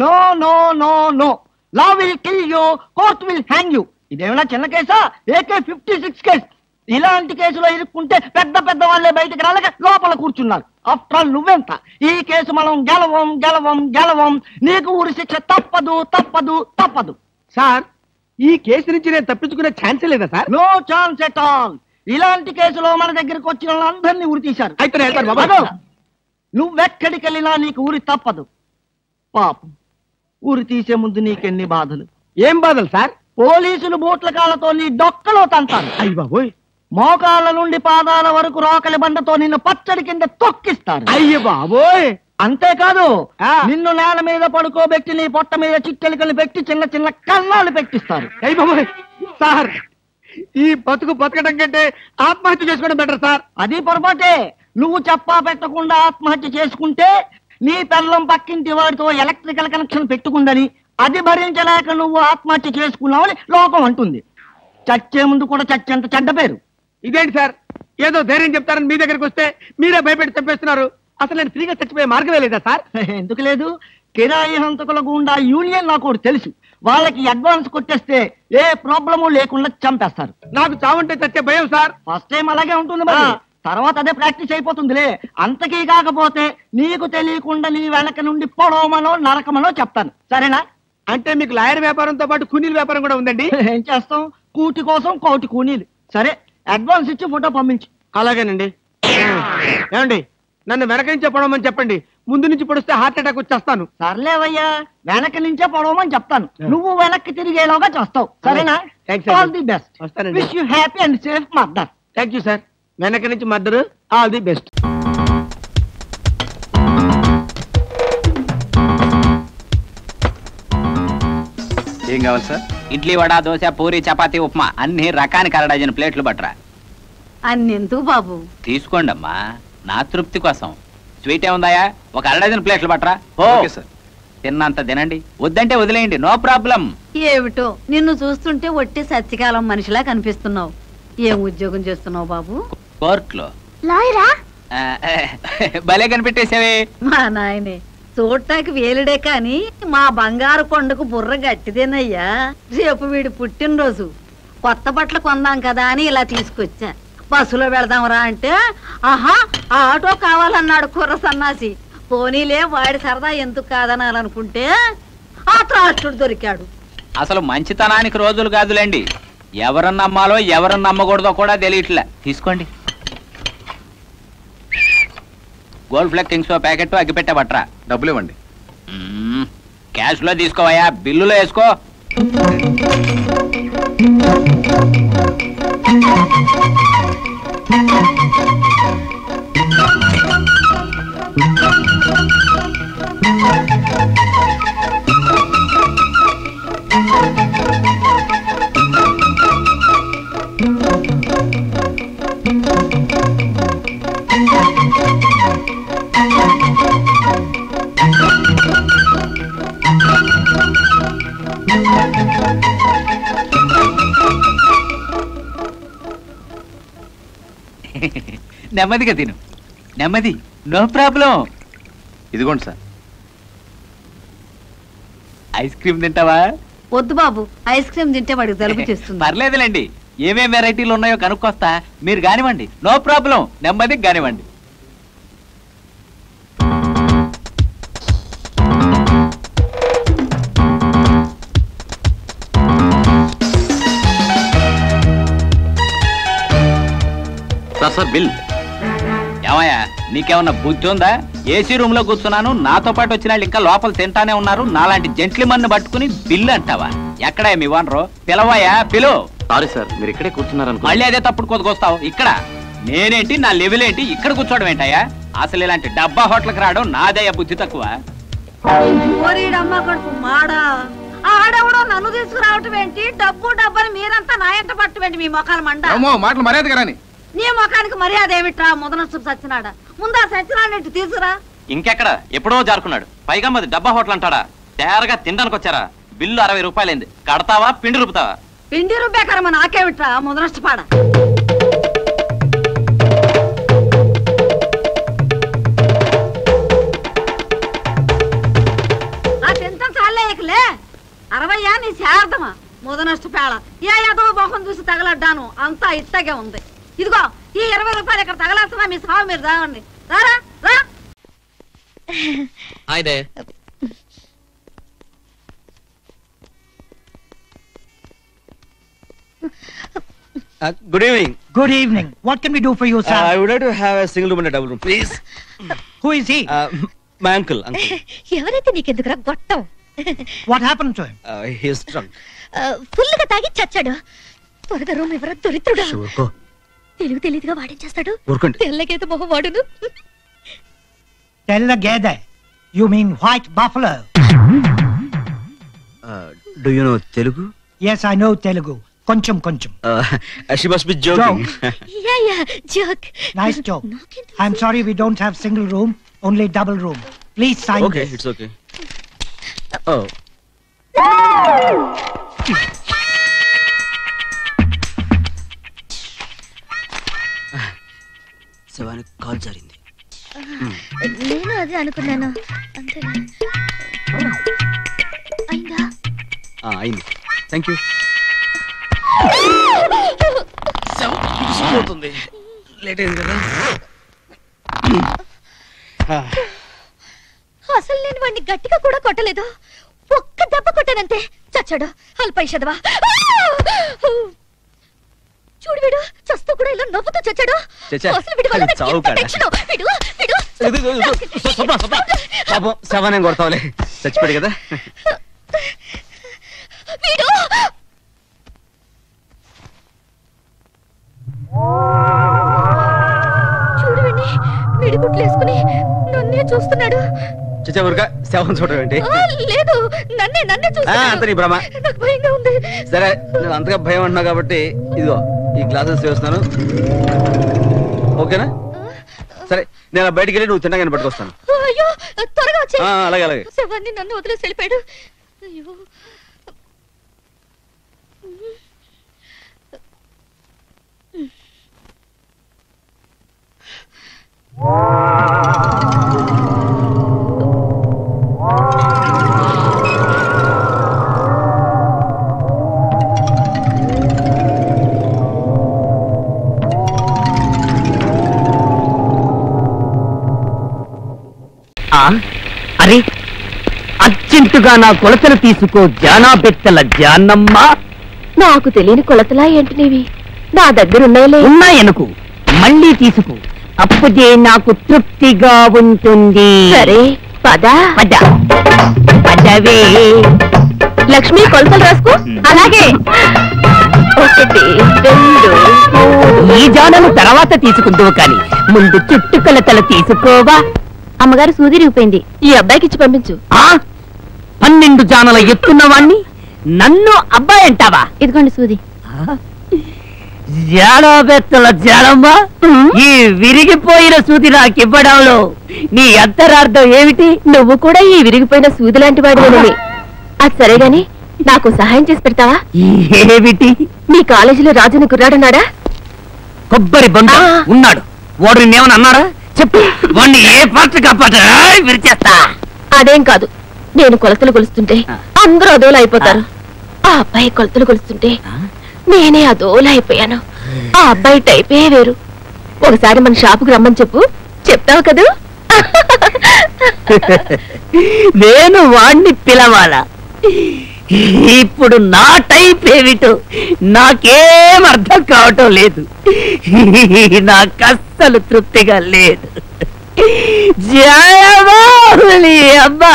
No no no no, law will kill you, court will hang you. ఇదేమైనా చిన్న కేసా? AK-56 case. ఇలాంటి కేసులో ఇరుక్కుంటే పెద్ద పెద్ద వాళ్ళే బయటకు రాలేక లోపల కూర్చున్నారు. ఆఫ్టర్ ఆల్ నువ్వెంత? ఈ కేసు మనం గెలవం గెలవం గెలవం. నీకు ఊరి శిక్ష తప్పదు తప్పదు తప్పదు. సార్, ఈ కేసు నుంచి నేను తప్పించుకునే ఛాన్సే లేదా sir? No chance at all. ఇలాంటి కేసులో మన దగ్గరికి వచ్చిన వాళ్ళందరినీ ఉరి తీశారు. అయితే నువ్వెక్కడికి వెళ్ళినా నీకు ఊరి తప్పదు. పాపం, ఊరి తీసే ముందు నీకెన్ని బాధలు. ఏం బాధలు సార్? పోలీసులు బూట్ల కాళ్ళతో నీ డొక్కలో తంతారు. అయ్య బాబోయ్. మోకాళ్ళ నుండి పాదాల వరకు రోకలి బండతో నిన్ను పచ్చడి కింద తొక్కిస్తారు. అయ్య బాబోయ్. అంతేకాదు, నిన్ను నేల మీద పడుకోబెట్టి నీ పొట్ట మీద చిట్టెలికలు పెట్టి చిన్న చిన్న కన్నాలు పెట్టిస్తారు. అయ్య బాబోయ్. సార్, ఈ బతకడం కంటే ఆత్మహత్య చేసుకోవడం బెటర్ సార్. అది పొరపాటే. నువ్వు చెప్పా పెట్టకుండా ఆత్మహత్య చేసుకుంటే నీ పెళ్ళం పక్కింటి వాడితో ఎలక్ట్రికల్ కనెక్షన్ పెట్టుకుందని, అది భరించలేక నువ్వు ఆత్మహత్య చేసుకున్నావని లోకం అంటుంది. చచ్చే ముందు కూడా చచ్చేంత చెడ్డ పేరు. ఇదేంటి సార్, ఏదో ధైర్యం చెప్తారని మీ దగ్గరికి వస్తే మీరే భయపెట్టి చంపేస్తున్నారు. అసలు నేను ఫ్రీగా చచ్చిపోయే మార్గమే లేదా సార్? ఎందుకు లేదు? కిరాయి హంతకుల గుండా యూనియన్ నాకు తెలుసు. వాళ్ళకి అడ్వాన్స్ కొట్టేస్తే ఏ ప్రాబ్లము లేకుండా చంపేస్తారు. నాకు చావుంటే చచ్చే భయం సార్. ఫస్ట్ టైం అలాగే ఉంటుంది, మరి తర్వాత అదే ప్రాక్టీస్ అయిపోతుందిలే. అంతకీ కాకపోతే నీకు తెలియకుండా నీ వెనక నుండి పొడవమనో నరకమనో చెప్తాను, సరేనా? అంటే మీకు లాయర్ వ్యాపారంతో పాటు కూనీల వ్యాపారం కూడా ఉందండి? ఏం చేస్తాం, కూటి కోసం కోటి కూనీలు. సరే, అడ్వాన్స్ ఇచ్చి ఫోటో పంపించు. అలాగేనండి. ఏమండి, నన్ను వెనక నుంచే పొడవమని చెప్పండి. ముందు నుంచి పొడిస్తే హార్ట్ అటాక్ వచ్చేస్తాను. సర్లేవయ్యా, వెనక నుంచే పొడవమని చెప్తాను. నువ్వు వెనక్కి తిరిగేలోగా చేస్తావు, సరేనా? All the best. Wish you happy and safe murder. Thank you sir. వెనక నుంచి మర్దరు. All the best. ఏం కావాలి సార్? ఇడ్లీ, వడ, దోశ, పూరి, చపాతీ, ఉప్మా అన్ని రకానికి 1/2 డజన్ ప్లేట్లు పట్టరా. అన్నెందుకు బాబు? తీసుకోండి అమ్మా, నా తృప్తి కోసం. స్వీట్ ఏముందాయా? ఒక 1/2 డజన్ ప్లేట్లు పట్టరా. Okay sir. తిన్నంత తినండి, వద్దంటే వదిలేయండి, నో ప్రాబ్లం. ఏమిటో నిన్ను చూస్తుంటే ఒట్టి సత్యకాలం మనిషిలా కనిపిస్తున్నావు. ఏం ఉద్యోగం చేస్తున్నావు బాబు? కోర్టులో. లాయరా? భలే కనిపెట్టేసావే. మా నాయనే, చూడటానికి వేలుడే కాని మా బంగారు కొండకు బుర్ర గట్టిదేనయ్యా. రేపు వీడి పుట్టినరోజు, కొత్త బట్టలు కొందాం కదా అని ఇలా తీసుకొచ్చా. బస్సులో వెళదాంరా అంటే ఆహా ఆటో కావాలన్నాడు కుర్ర సన్నాసి. పోనీలే, వాడి సరదా ఎందుకు కాదనాలనుకుంటే ఆ త్రాష్టుడు దొరికాడు. అసలు మంచితనానికి రోజులు కాదులేండి, ఎవరన్నా నమ్మాలో ఎవరన్నా నమ్మకూడదో కూడా తెలియట్లే. తీసుకోండి. గోల్డ్ ఫ్లెక్ కింగ్స్ ప్యాకెట్ అగ్గిపెట్టే బట్రా. డబ్బులు ఇవ్వండి. క్యాష్ లో తీసుకోవయ్యా, బిల్లులో వేసుకో. నెమ్మదిగా తిను, నెమ్మది, నో ప్రాబ్లం. ఇదిగోండి సార్. ఐస్ క్రీమ్ తింటావా? వద్దు బాబు, ఐస్ క్రీమ్ తింటే వాడికి జలుబు చేస్తుంది. పర్లేదులేండి, ఏమేం వెరైటీలు ఉన్నాయో కనుక్కొస్తా, మీరు కానివ్వండి, నో ప్రాబ్లం, నెమ్మదిగా కానివ్వండి. Sir bill. ఏమయ్యా, నీకేమన్నా బుద్ధి ఉందా? ఏసీ రూమ్ లో కూర్చున్నాను, నాతో పాటు వచ్చిన వాళ్ళు ఇంకా లోపల తింటానే ఉన్నారు. నాలాంటి జెంట్లిమన్ పట్టుకుని బిల్లు అంటావా? ఎక్కడా మీ వానరు? పిలవయ్యా, పిలు. సారీ సార్, మీరు ఇక్కడే కూర్చున్నారనుకో. మళ్ళీ అదే తప్పుడు కొద్దుకొస్తావు. ఇక్కడ నేనేంటి, నా లెవెల్ ఏంటి, ఇక్కడ కూర్చోవడం ఏంటయ్యా? అసలు ఇలాంటి డబ్బా హోటల్కి రావడం నాదయ్యా బుద్ధి తక్కువ. కడుపు మాడా, ఆడెవడో నన్ను తీసుకురావటం ఏంటి? డబ్బు డబ్బని మీరంతా నా ఎంట పట్టమేంటి? మీ మొఖాలు మండ. మాటలు మర్యాద గాని. నీ ముఖానికి మర్యాద ఏమిట్రా? ముదనసు సచ్చినాడా? ముందా సచ్చినాడు తీసుకురా. ఇంకెక్కడ, ఎప్పుడో జారుకున్నాడు. పైగా మాది డబ్బా హోటల్ అంటాడా? తేరగా తినడానికి వచ్చారా? బిల్లు 60 రూపాయలైంది. కడతావా పిండి రూపుతావా? పిండి రూపాయకరమ నాకేమిట్రా ముదనష్టపాడ. అదెంత నిద్రలేకలే 60 నీ శారదమా ముద నష్టపేళ ఏ ఏదో మొహం చూసి తగలడ్డాను అంతా ఇట్టగే ఉంది. ఇదిగో ఈ 20 రూపాయలు ఇక్కడ తగలేస్తున్నా మీ సాగు మీరు తాగండి. రారా రా. Hi there. Good evening. Good evening. What can we do for you, sir? I would like to have a single room and a double room, please. Who is he? My uncle. ఎవరైతే నీకెందుకురా గొట్టం? What happened to him? He is drunk. ఫుల్గా తాగి చచ్చాడు. త్వరగా room ఎవరో దొరిత్రుడు. Sure. Telugu తెలియదుగా వాడేం ఊరుకోండి. తెల్లగేత మొహం వాడును. Tell the gede. You mean white buffalo? Do you know Telugu? Yes, I know Telugu. Koncham. She must be joking. Yeah joke. Nice joke. I'm sorry we don't have single room, only double room. Please sign Okay, this. it's okay. Oh. శివానికి call జరిగింది. నేను అదే అనుకున్నాను. అంతే. అయిందా? అయింది. Thank you. పోతుంది. Late అయింది కదా. అసలు నేను వాడిని గట్టిగా కూడా కొట్టలేదు. ఒక్క దెబ్బ కొట్టానంతే చచ్చాడు. అల్పైషదవా. చూడు వీడు చస్తూ కూడా ఇలా నవ్వుతూ చచ్చాడు. అసలు వీడి వల్ల నాకు ఎంత టెన్షన్. పాపం శవాన్ని కొడతావులే, చచ్చిపోయాడు కదా. వీడు చూడు వీడిని మిడిగుట్లు వేసుకుని నన్నే చూస్తున్నాడు. చచ్చా శవం చూడడం ఏంటి? లేదు నన్నే చూస్తున్నాడు. అంత నీ భ్రమ. నాకు భయంగా ఉంది. సరే నేను అంతగా భయం అంటున్నావు కాబట్టి ఇదిగో ఈ గ్లాసెస్ వేస్తున్నాను, ఓకేనా? సరే నేను బయటికి వెళ్ళి నువ్వు తిన్నగానే పట్టుకొస్తాను. అయ్యో త్వరగా వచ్చే. అలాగే. శవాన్ని నన్ను వదిలేసి వెళ్ళిపోయాడు. అయ్యో అరే అర్జెంటుగా నా కొలతలు తీసుకో జానాబెత్తల జానమ్మ. నాకు తెలియని కొలతలా ఏంటి నీవి? నా దగ్గర ఉన్నాయనుకు మళ్ళీ తీసుకో, అప్పుడే నాకు తృప్తిగా ఉంటుంది. సరే పదవే. లక్ష్మి కొలతలు రాసుకో. అలాగే 1 2 ఈ జానను తర్వాత తీసుకుందువు కాని ముందు చుట్టు కొలతలు తీసుకోవా. అమ్మగారు సూది రిగిపోయింది, ఈ అబ్బాయికి ఇచ్చి పంపించు. 12 జానల ఎత్తున్నవాణ్ణి నన్ను అబ్బాయి అంటావా? ఇదిగోండి సూది. జాడబెత్తల జాడమ్మ, ఈ విరిగిపోయిన సూది నాకివ్వడంలో నీ అంతరార్థం ఏమిటి? నువ్వు కూడా ఈ విరిగిపోయిన సూది లాంటి వాడివేనని. అది సరే గాని నాకు సహాయం చేసి పెడతావా? ఏమిటి? మీ కాలేజీలో రాజుని కుర్రాడున్నాడా? కొబ్బరి బండ ఉన్నాడు. వాడు నిన్నేమని అన్నారా? చెప్పు, వాడిని ఏ పాత్ర కాపాట విరిచేస్తా. అదేం కాదు, నేను కొలతలు కొలుస్తుంటే అందరూ అదోలా అయిపోతారు. ఆ అబ్బాయి కొలతలు కొలుస్తుంటే నేనే అదోలా అయిపోయాను. ఆ అబ్బాయి టైపే వేరు. ఒకసారి మన షాపుకు రమ్మని చెప్పు, చెప్తావు కదూ? నేను వాణ్ణి పిలవాలా? ఇప్పుడు నా టైప్ ఏమిటో నాకేం అర్థం కావటం లేదు. నాకు అస్సలు తృప్తిగా లేదు. జయమాలి అబ్బా.